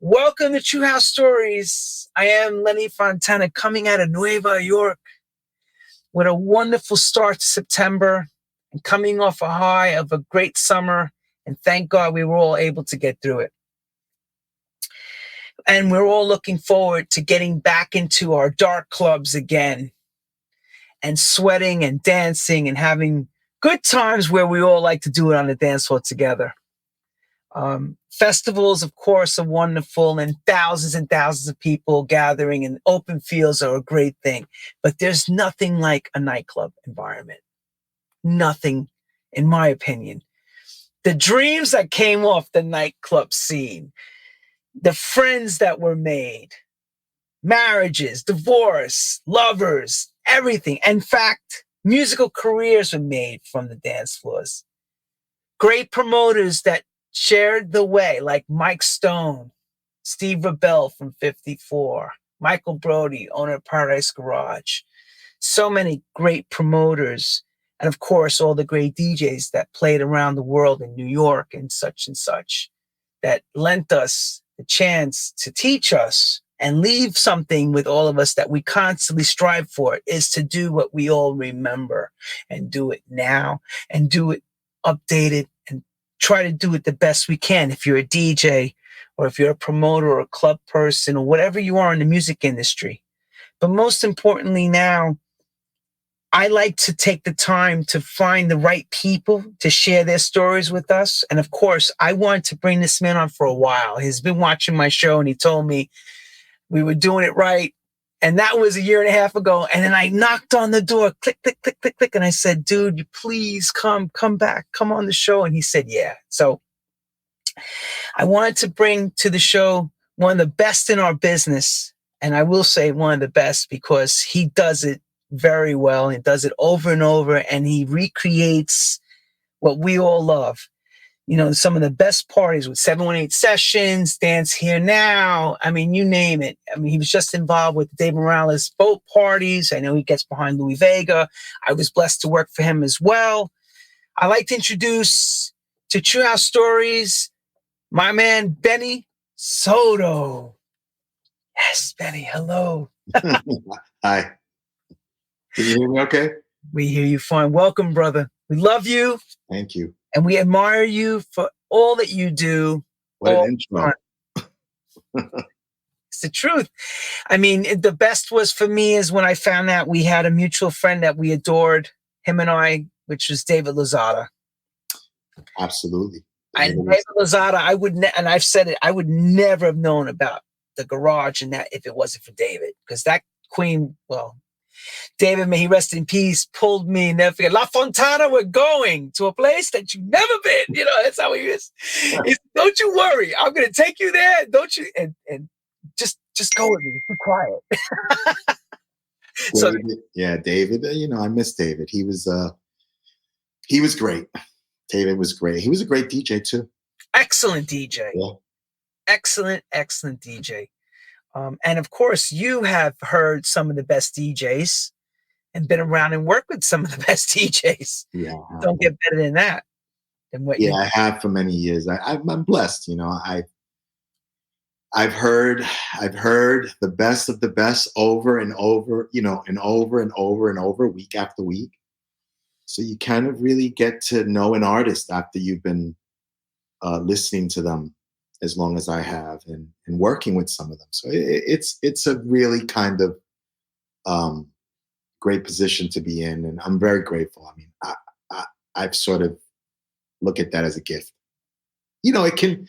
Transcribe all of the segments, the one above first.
Welcome to True House Stories. I am Lenny Fontana coming out of Nueva York with a wonderful start to September and coming off a high of a great summer. And thank God we were all able to get through it. And we're all looking forward to getting back into our dark clubs again and sweating and dancing and having good times where we all like to do it on the dance floor together. Festivals, of course, are wonderful, and thousands of people gathering in open fields are a great thing. But there's nothing like a nightclub environment. Nothing, in my opinion. The dreams that came off the nightclub scene, the friends that were made, marriages, divorce, lovers, everything. In fact, musical careers were made from the dance floors. Great promoters that shared the way, like Mike Stone, Steve Rebel from 54, Michael Brody, owner of Paradise Garage. So many great promoters. And of course, all the great DJs that played around the world in New York and such, that lent us the chance to teach us and leave something with all of us that we constantly strive for, is to do what we all remember and do it now and do it updated and try to do it the best we can. If you're a DJ or if you're a promoter or a club person or whatever you are in the music industry. But most importantly now, I like to take the time to find the right people to share their stories with us. And of course, I wanted to bring this man on for a while. He's been watching my show and he told me we were doing it right. And that was a year and a half ago. And then I knocked on the door, click, click, click, click, click. And I said, dude, you please come back, come on the show. And he said, yeah. So I wanted to bring to the show one of the best in our business. And I will say one of the best because he does it very well. He does it over and over. And he recreates what we all love. You know, some of the best parties with 718 Sessions, Dance Here Now. I mean, you name it. I mean, he was just involved with Dave Morales' boat parties. I know he gets behind Louis Vega. I was blessed to work for him as well. I like to introduce to True House Stories, my man, Benny Soto. Yes, Benny, hello. Hi. Can you hear me okay? We hear you fine. Welcome, brother. We love you. Thank you. And we admire you for all that you do. What an intro. It's the truth. I mean, the best was for me is when I found out we had a mutual friend that we adored, him and I, which was David Lozada. Absolutely. And David Lozada, and I've said it, I would never have known about the garage and that if it wasn't for David. Because that queen, well, David, may he rest in peace, pulled me, never forget. La Fontana, we're going to a place that you've never been. You know, that's how he is. Don't you worry. I'm going to take you there. Don't you? And just go with me. Be quiet. David, you know, I miss David. He was great. David was great. He was a great DJ too. Excellent DJ. Yeah. Excellent DJ. And of course, you have heard some of the best DJs and been around and worked with some of the best DJs. Yeah, don't get better than that. I have for many years. I'm blessed. You know, I've heard the best of the best over and over. You know, and over week after week. So you kind of really get to know an artist after you've been listening to them as long as I have and working with some of them. So it's a really kind of great position to be in. And I'm very grateful. I mean, I've sort of look at that as a gift. You know, it can,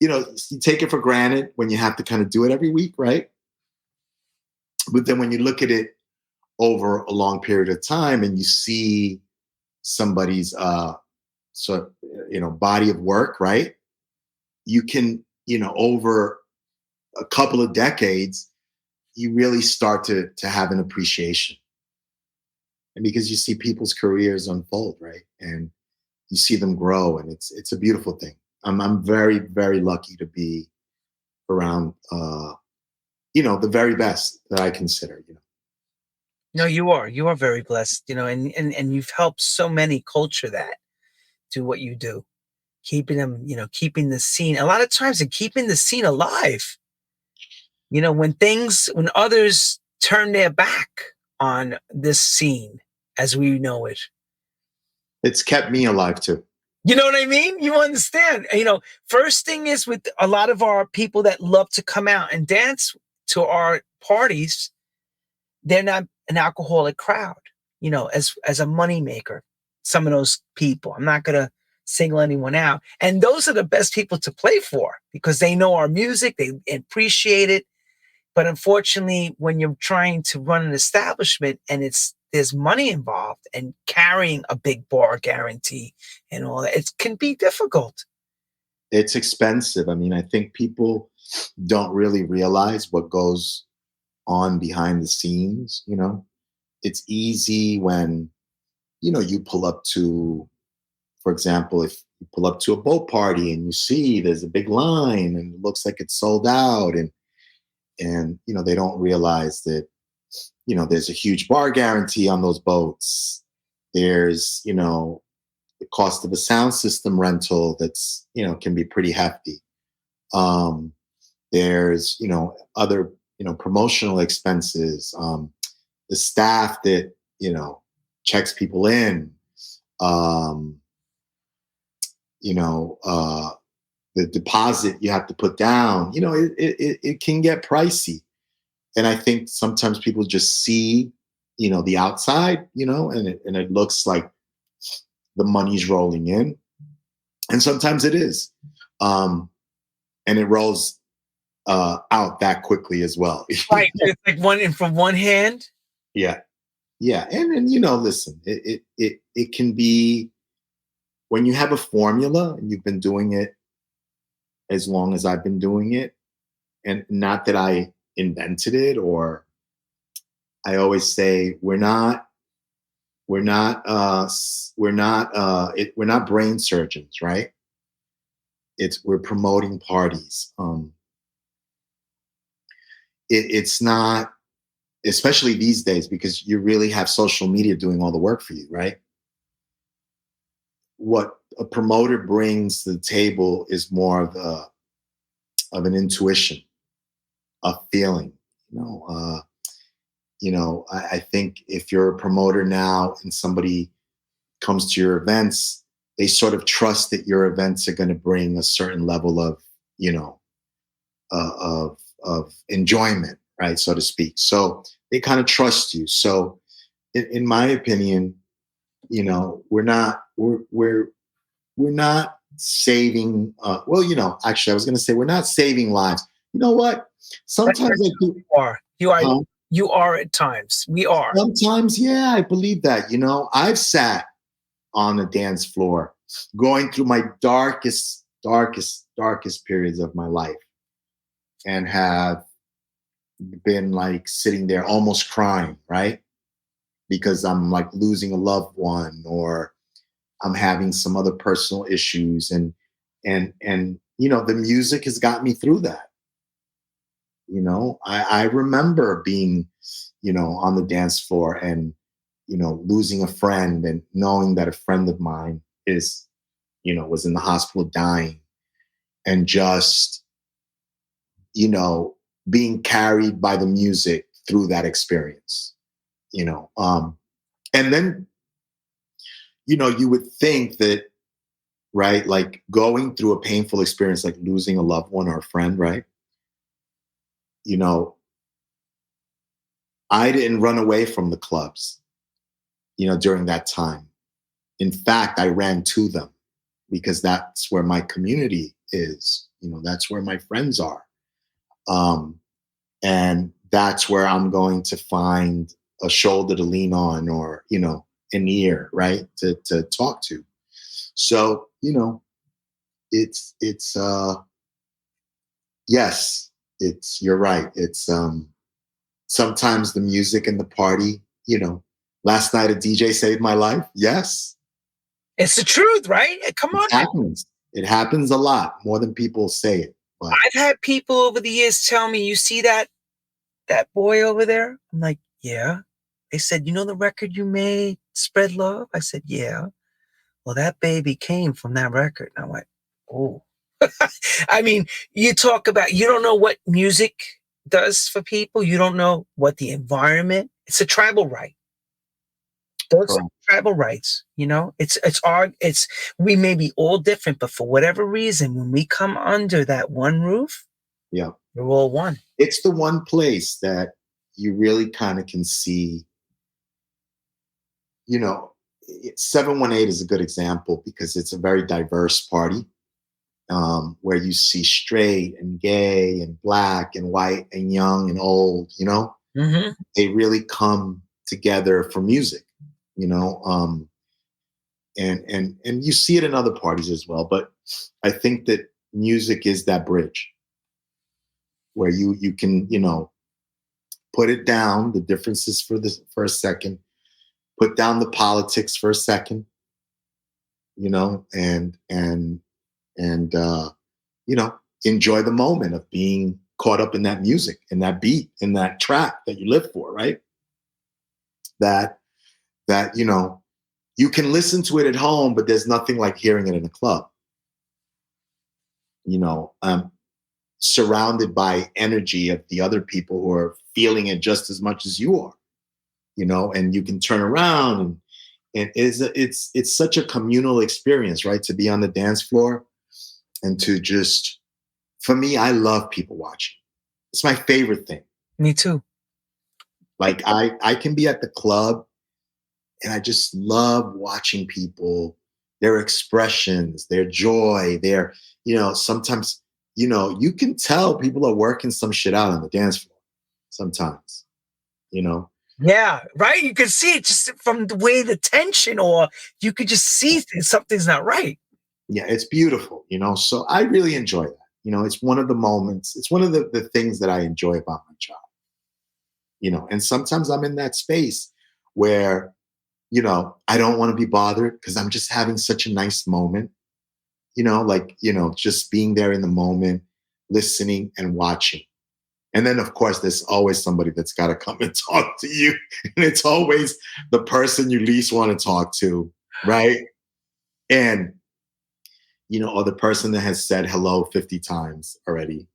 you know, you take it for granted when you have to kind of do it every week, right? But then when you look at it over a long period of time and you see somebody's body of work, right? You can, you know, over a couple of decades, you really start to have an appreciation. And because you see people's careers unfold, right? And you see them grow, and it's a beautiful thing. I'm very, very lucky to be around, the very best that I consider, you know. No, you are very blessed, you know, and you've helped so many culture that do what you do. keeping them, keeping the scene. A lot of times they're keeping the scene alive. When others turn their back on this scene as we know it. It's kept me alive too. You know what I mean? You understand? First thing is with a lot of our people that love to come out and dance to our parties, they're not an alcoholic crowd, as a moneymaker. Some of those people, I'm not going to single anyone out. And those are the best people to play for because they know our music, they appreciate it. But unfortunately, when you're trying to run an establishment and there's money involved and carrying a big bar guarantee and all that, it can be difficult. It's expensive. I mean, I think people don't really realize what goes on behind the scenes. It's easy when, you pull up to, for example, if you pull up to a boat party and you see there's a big line and it looks like it's sold out and they don't realize that, there's a huge bar guarantee on those boats. There's, the cost of a sound system rental that's, can be pretty hefty. There's, other, promotional expenses, the staff that, checks people in, the deposit you have to put down, it can get pricey. And I think sometimes people just see, the outside, and it looks like the money's rolling in. And sometimes it is. And it rolls out that quickly as well. Right. It's like from one hand. Yeah. Yeah. And listen, it can be when you have a formula and you've been doing it as long as I've been doing it, and not that I invented it, or I always say we're not brain surgeons, right? We're promoting parties. It's not, especially these days, because you really have social media doing all the work for you, right? What a promoter brings to the table is more of an intuition, a feeling. I think if you're a promoter now and somebody comes to your events, they sort of trust that your events are going to bring a certain level of, of enjoyment, right, so to speak. So they kind of trust you. So, in my opinion, we're not saving. Actually, I was going to say we're not saving lives. You know what? Sometimes I do. You are at times. We are. Sometimes, yeah, I believe that. I've sat on a dance floor going through my darkest periods of my life and have been like sitting there almost crying, right? Because I'm like losing a loved one, or I'm having some other personal issues, and the music has got me through that. I remember being, on the dance floor and, losing a friend and knowing that a friend of mine was in the hospital dying, and just, being carried by the music through that experience, and then, you would think that, right, like going through a painful experience, like losing a loved one or a friend, right? I didn't run away from the clubs, during that time. In fact, I ran to them because that's where my community is. That's where my friends are. And that's where I'm going to find a shoulder to lean on, or, an ear, right, to talk to. So, it's yes, you're right. It's sometimes the music and the party, last night a DJ saved my life. Yes. It's the truth, right? Come on. It happens a lot more than people say it. But I've had people over the years tell me, you see that boy over there? I'm like, yeah. They said, the record you made, Spread Love? I said, yeah. Well, that baby came from that record. And I went, Oh, I mean, you talk about, you don't know what music does for people. You don't know what the environment, it's a tribal right. Those are Correct. tribal rights, it's we may be all different, but for whatever reason, when we come under that one roof, Yeah. we're all one. It's the one place that you really kind of can see, you know, 718 is a good example because it's a very diverse party, where you see straight and gay and black and white and young and old, Hmm. they really come together for music, you know, and you see it in other parties as well. But I think that music is that bridge where you can, put it down, the differences for a second, put down the politics for a second, and you know, enjoy the moment of being caught up in that music, in that beat, in that track that you live for, right? That you can listen to it at home, but there's nothing like hearing it in a club. Surrounded by energy of the other people who are feeling it just as much as you are, and you can turn around and it's such a communal experience, right? To be on the dance floor and to just, for me, I love people watching. It's my favorite thing. Me too. Like I can be at the club and I just love watching people, their expressions, their joy, sometimes, you can tell people are working some shit out on the dance floor sometimes, you know. Yeah, right. You could see it just from the way the tension, or you could just see something's not right. Yeah, it's beautiful, So I really enjoy that. It's one of the moments, it's one of the things that I enjoy about my job, and sometimes I'm in that space where, I don't want to be bothered because I'm just having such a nice moment, just being there in the moment, listening and watching. And then, of course, there's always somebody that's got to come and talk to you. And it's always the person you least want to talk to, right? And, or the person that has said hello 50 times already,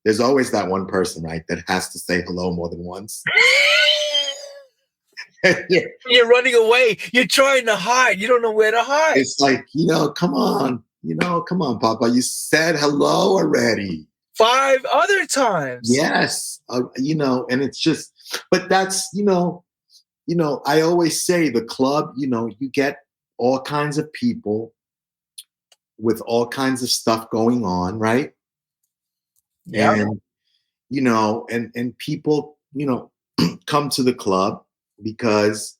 there's always that one person, right, that has to say hello more than once. You're running away. You're trying to hide. You don't know where to hide. It's like, come on, Papa. You said hello already. 5 other times. Yes. And it's just, but that's, I always say the club, you get all kinds of people with all kinds of stuff going on, right? Yeah. And, and people, come to the club because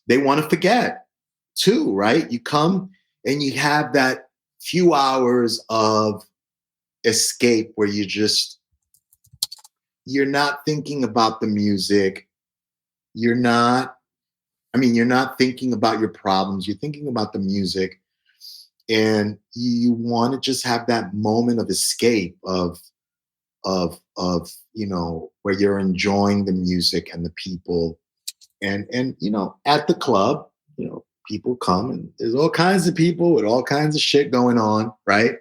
they want to forget too, right? You come and you have that few hours of escape where you're not thinking about the music. You're not thinking about your problems. You're thinking about the music. And you want to just have that moment of escape of where you're enjoying the music and the people. And at the club, people come and there's all kinds of people with all kinds of shit going on, right?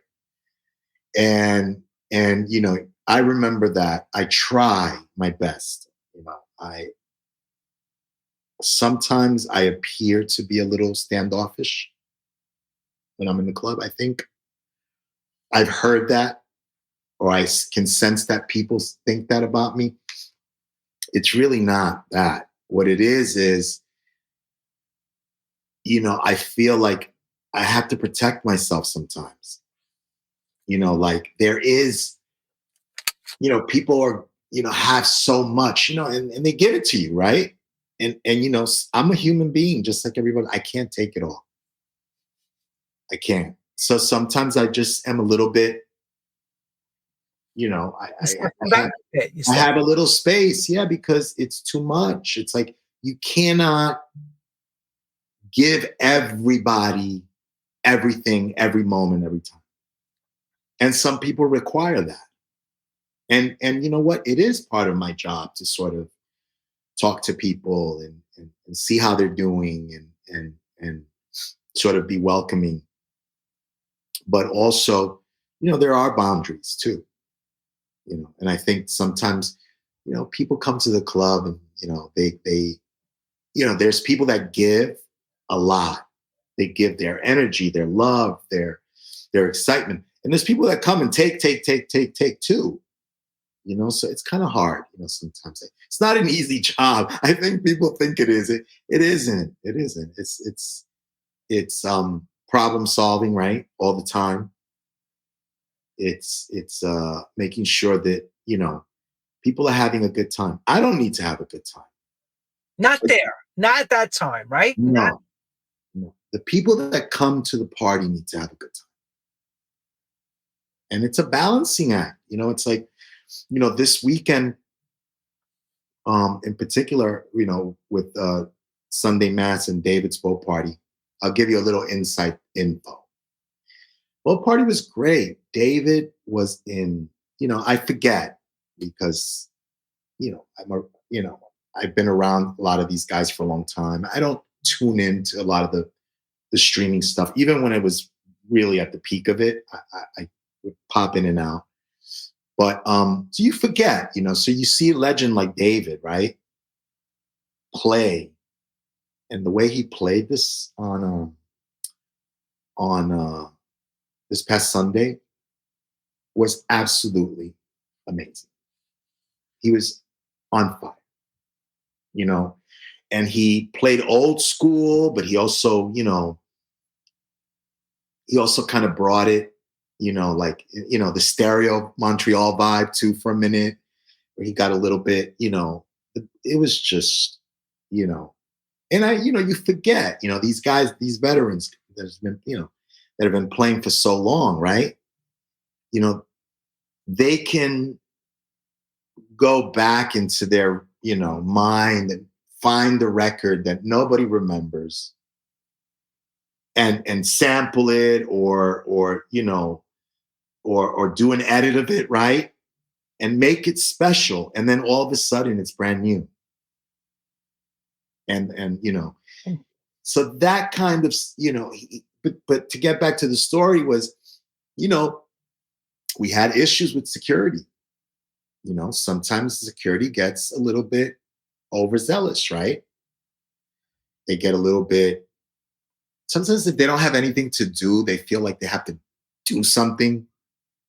And I remember that I try my best. I sometimes I appear to be a little standoffish when I'm in the club. I think I've heard that, or can sense that people think that about me. It's really not that. What it is, I feel like I have to protect myself sometimes. Like there is, people are, have so much, and they give it to you, right? And I'm a human being just like everybody. I can't take it all. I can't. So sometimes I just am a little bit, You step I have, back a bit. You I step. have a little space, yeah, because it's too much. It's like you cannot give everybody everything, every moment, every time. And some people require that. And you know what? It is part of my job to sort of talk to people and see how they're doing and sort of be welcoming. but also, there are boundaries too, and I think sometimes, people come to the club and, there's people that give a lot. They give their energy, their love, their excitement. And there's people that come and take too. So it's kind of hard, sometimes. It's not an easy job. I think people think it is. It isn't. It isn't. It's problem solving, right? All the time. It's making sure that, people are having a good time. I don't need to have a good time. Not there. Not at that time, right? Not. No, no. The people that come to the party need to have a good time. And it's a balancing act. It's like, this weekend, in particular, with Sunday Mass and David's boat party, I'll give you a little inside info. Boat party was great. David was in, I forget because, I've been around a lot of these guys for a long time. I don't tune into a lot of the streaming stuff, even when it was really at the peak of it. I would pop in and out. But so you forget, so you see a legend like David, right? Play. And the way he played this on this past Sunday was absolutely amazing. He was on fire, and he played old school, but he also kind of brought it, like, the stereo Montreal vibe too for a minute, where he got a little bit, it was just, and you forget, these guys, these veterans that's been, that have been playing for so long, right? They can go back into their, mind and find the record that nobody remembers and sample it or do an edit of it, right? And make it special. And then all of a sudden it's brand new. And so that kind of, but to get back to the story was, we had issues with security. Sometimes the security gets a little bit overzealous, right? They get a little bit, sometimes if they don't have anything to do, they feel like they have to do something.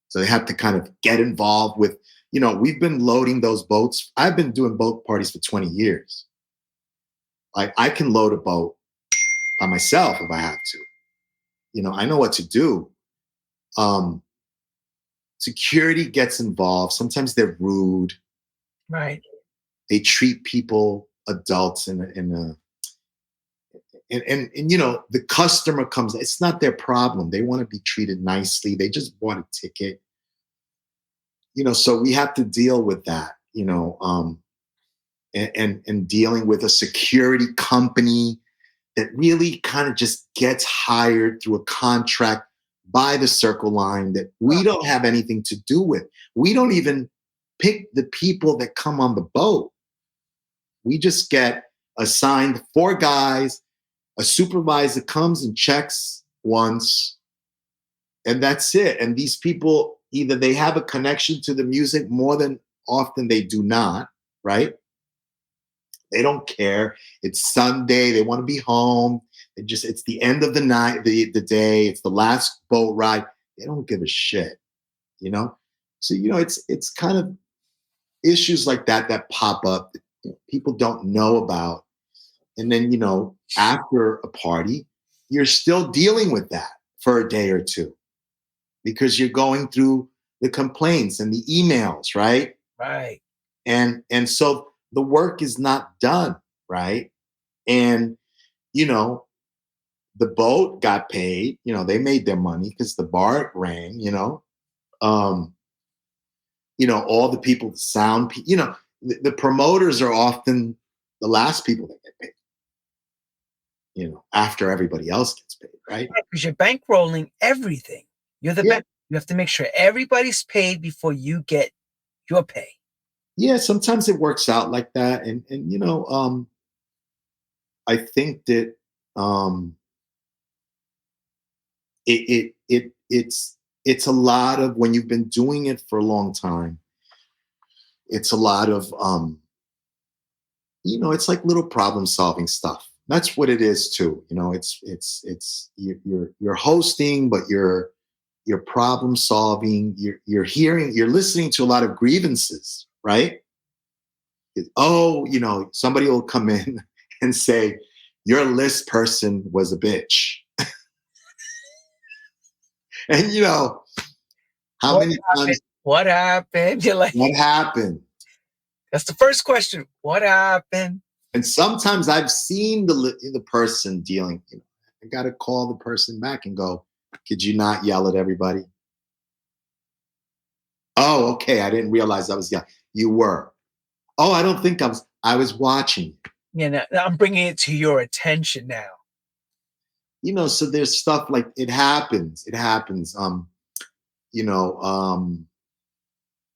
So they have to kind of get involved with, we've been loading those boats. I've been doing boat parties for 20 years. Like, I can load a boat by myself if I have to. I know what to do. Security gets involved. Sometimes they're rude. Right. They treat people, adults, and the customer comes. It's not their problem. They want to be treated nicely. They just bought a ticket. So we have to deal with that. And dealing with a security company that really kind of just gets hired through a contract by the Circle Line that we don't have anything to do with. We don't even pick the people that come on the boat. We just get assigned 4 guys. A supervisor comes and checks once, and that's it. And these people, either they have a connection to the music, more than often they do not, right? They don't care. It's Sunday. They want to be home. It's the end of the night, the day. It's the last boat ride. They don't give a shit, So, it's kind of issues like that pop up that people don't know about. And then, after a party, you're still dealing with that for a day or two because you're going through the complaints and the emails, right? Right. And so the work is not done, right? And, the boat got paid, they made their money because the bar rang, all the people, the sound, the promoters are often the last people that get paid, after everybody else gets paid, right? Because you're bankrolling everything. You're the Yeah. bank. You have to make sure everybody's paid before you get your pay. Yeah, sometimes it works out like that. And I think that it it's a lot of, when you've been doing it for a long time, it's a lot of it's like little problem solving stuff. That's what it is too. You're hosting, but you're problem solving. You're listening to a lot of grievances, right? Somebody will come in and say, your list person was a bitch. And how What many happened? times, What happened? You're like, what happened? that's the first question. What happened? And sometimes I've seen the person dealing, I got to call the person back and go, could you not yell at everybody? Oh, okay. I didn't realize I was yelling. You were. Oh, I don't think I was watching. Now I'm bringing it to your attention now. So there's stuff like it happens. It happens.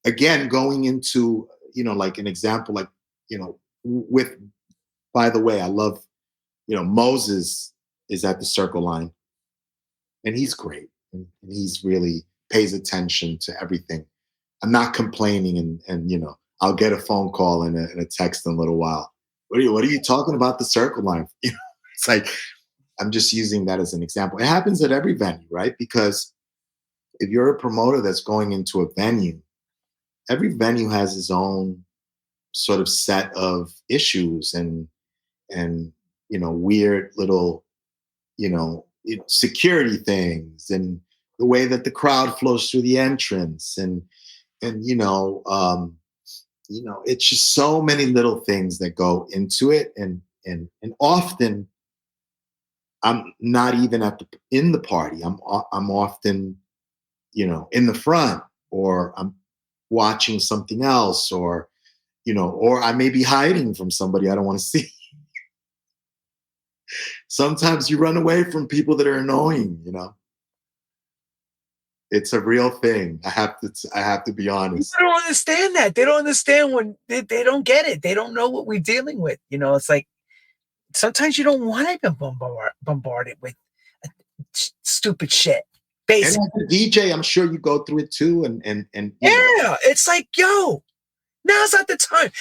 Again, going into, like an example, like, with, by the way, I love, Moses is at the circle line, and he's great. And he's really pays attention to everything. I'm not complaining, and I'll get a phone call and a text in a little while. What are you talking about the circle line? It's like, I'm just using that as an example. It happens at every venue, right? Because if you're a promoter that's going into a venue, every venue has its own sort of set of issues and weird little security things, and the way that the crowd flows through the entrance, and it's just so many little things that go into it, and often I'm not even in the party. I'm often in the front, or I'm watching something else, or or I may be hiding from somebody I don't want to see. Sometimes you run away from people that are annoying, It's a real thing. I have to be honest. People don't understand that. They don't understand when they don't get it. They don't know what we're dealing with. It's like sometimes you don't want to be bombarded with stupid shit. Basically. And as a DJ, I'm sure you go through it too. And it's like, yo, now's not the time.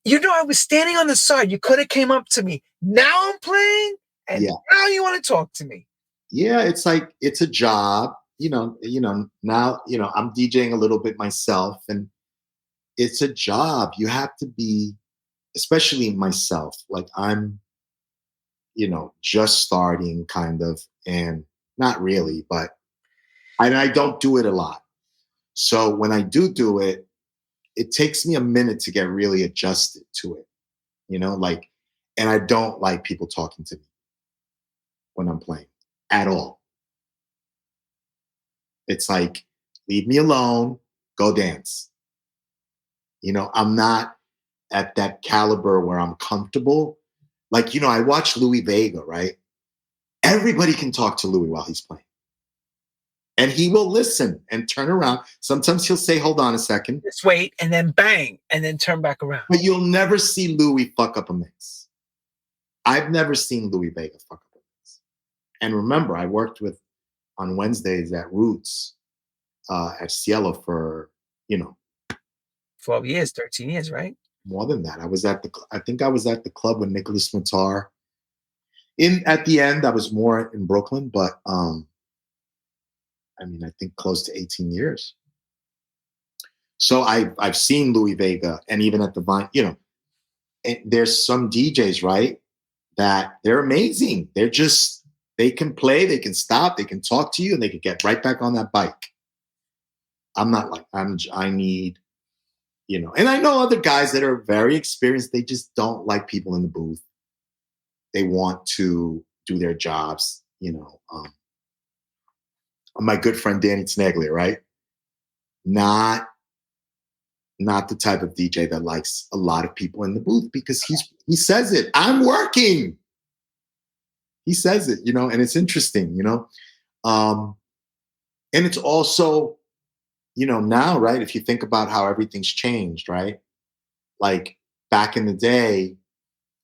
I was standing on the side. You could have came up to me. Now I'm playing, and now you want to talk to me. Yeah, it's like, it's a job. Now, I'm DJing a little bit myself, and it's a job. You have to be, especially myself, like I'm, just starting kind of, and not really, but I don't do it a lot. So when I do it, it takes me a minute to get really adjusted to it, and I don't like people talking to me when I'm playing at all. It's like, leave me alone, go dance. I'm not at that caliber where I'm comfortable. Like, I watch Louis Vega, right? Everybody can talk to Louis while he's playing. And he will listen and turn around. Sometimes he'll say, hold on a second. Just wait, and then bang, and then turn back around. But you'll never see Louis fuck up a mix. I've never seen Louis Vega fuck up a mix. And remember, I worked on Wednesdays at Roots at Cielo for, 12 years, 13 years, right? More than that. I think I was at the club with Nicholas Matar. At the end, I was more in Brooklyn, but I think close to 18 years. So I've seen Louis Vega, and even at the Vine, there's some DJs, right, that they're amazing. They can play, they can stop, they can talk to you, and they can get right back on that bike. I'm not like, I need, and I know other guys that are very experienced. They just don't like people in the booth. They want to do their jobs, my good friend Danny Tenaglia, right? Not the type of DJ that likes a lot of people in the booth, because he says it. I'm working. He says it, and it's interesting, and it's also, now, right? If you think about how everything's changed, right? Like back in the day,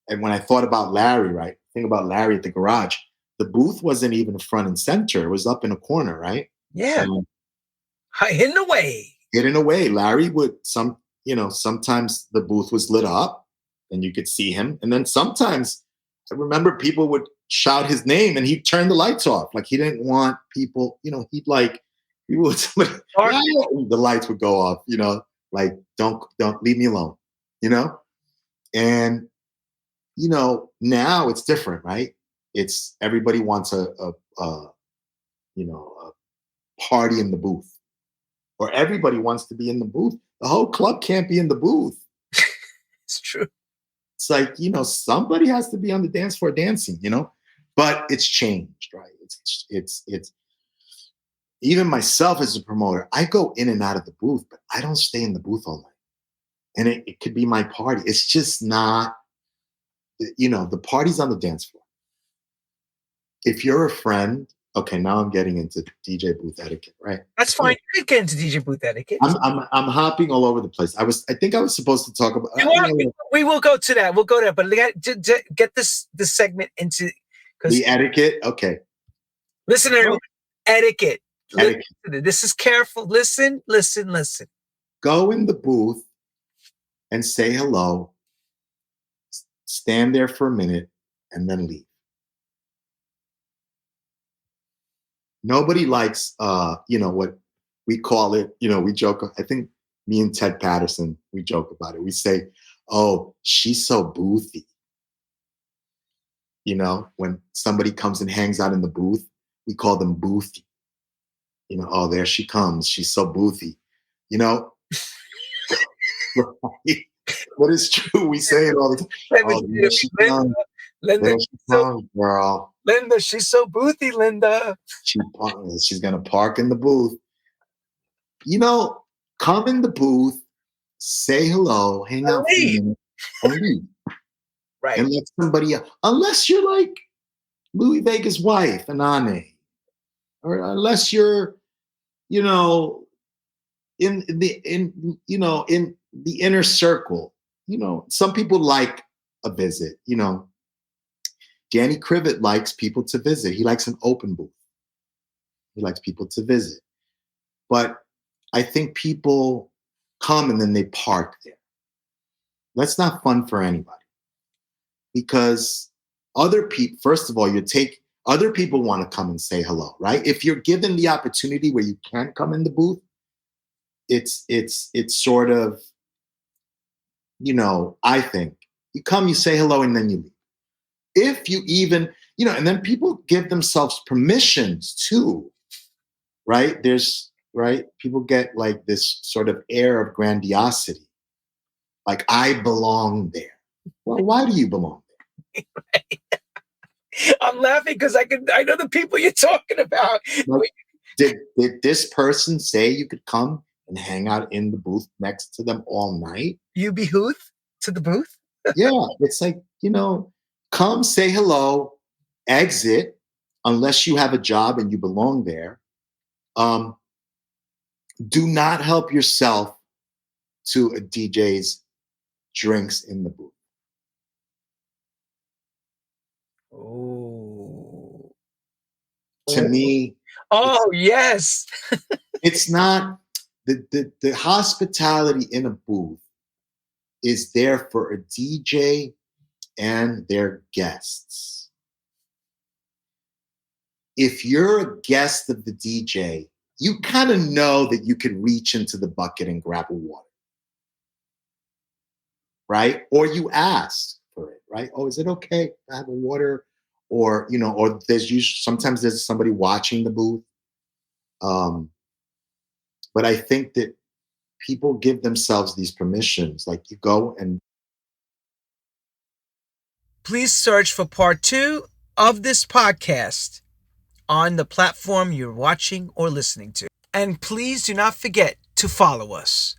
and when I thought about Larry, right? Think about Larry at the garage. The booth wasn't even front and center. It was up in a corner, right? Yeah. And Hidden away. hidden away. Larry would sometimes the booth was lit up and you could see him. And then sometimes I remember people would shout his name and he'd turn the lights off. Like he didn't want people, he'd like people would the lights would go off, like don't leave me alone, you know? And now it's different, right? It's everybody wants a party in the booth. Or everybody wants to be in the booth. The whole club can't be in the booth. It's true. It's like, somebody has to be on the dance floor dancing, but it's changed, right? It's even myself as a promoter, I go in and out of the booth, but I don't stay in the booth all night. And it could be my party. It's just not, the party's on the dance floor. If you're a friend, okay, now I'm getting into DJ booth etiquette, right? That's fine. You can get into DJ booth etiquette. I'm hopping all over the place. I think I was supposed to talk about. We will go to that. We'll go there, but get this segment into the etiquette. Okay, listen, everyone. Etiquette. Etiquette. This is careful. Listen. Go in the booth and say hello. Stand there for a minute and then leave. Nobody likes, what we call it, we joke. I think me and Ted Patterson, we joke about it. We say, oh, she's so boothy. When somebody comes and hangs out in the booth, we call them boothy. Oh, there she comes. She's so boothy. But it's true. We say it all the time. Oh, there she comes. Linda, girl. Linda, she's so boothy, Linda. She's going to park in the booth. Come in the booth, say hello, hang out for a minute, and leave. Right. And let somebody else, unless you're like Louis Vega's wife, Anane, or unless you're, in the inner circle. Some people like a visit. Danny Krivit likes people to visit. He likes an open booth. He likes people to visit. But I think people come and then they park there. That's not fun for anybody. Because other people, first of all, other people want to come and say hello, right? If you're given the opportunity where you can't come in the booth, it's sort of, I think you come, you say hello, and then you leave. If you even, and then people give themselves permissions too, right? People get like this sort of air of grandiosity. Like, I belong there. Well, why do you belong there? I'm laughing because I know the people you're talking about. Like, did this person say you could come and hang out in the booth next to them all night? You behooth to the booth? Yeah, it's like, come say hello, exit, unless you have a job and you belong there. Do not help yourself to a DJ's drinks in the booth. Oh. To me. Oh, yes. It's not the hospitality in a booth is there for a DJ and their guests. If you're a guest of the DJ, you kind of know that you could reach into the bucket and grab a water. Right? Or you ask for it, right? Oh, is it okay to have a water? Or, or sometimes there's somebody watching the booth. But I think that people give themselves these permissions. Like, you go and. Please search for part 2 of this podcast on the platform you're watching or listening to. And please do not forget to follow us.